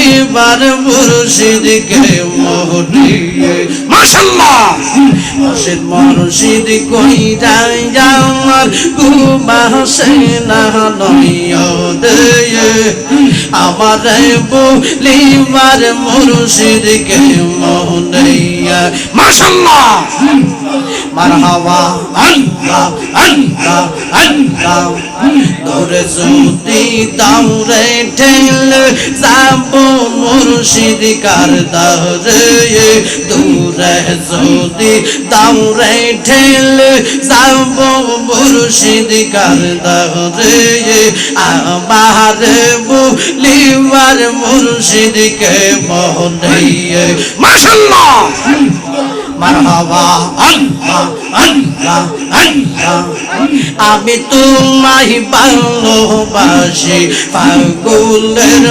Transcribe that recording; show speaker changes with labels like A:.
A: লিবার মুর্শিদকে মোহনিয়ে মাশাআল্লাহ মুর্শিদ মুর্শিদ কই যায় আমার ঘুমাসে না নয়দে আমার লিবার মুর্শিদকে মোহনিয়ে মাশাআল্লাহ মারহাবা আল্লাহ আল্লাহ আল্লাহ দূরে যদি দাউরে ঠেল যাব মুর্শিদ কার দরে দূরে যদি দাউরে ঠেল যাব মুর্শিদ কার দরে আমার লিবার মুর্শিদকে মোহনিয়ে মাশাআল্লাহ মারহাবা আল্লাহ আল্লাহ আল্লাহ আমি তোমায় ভালোবাসি পাগলের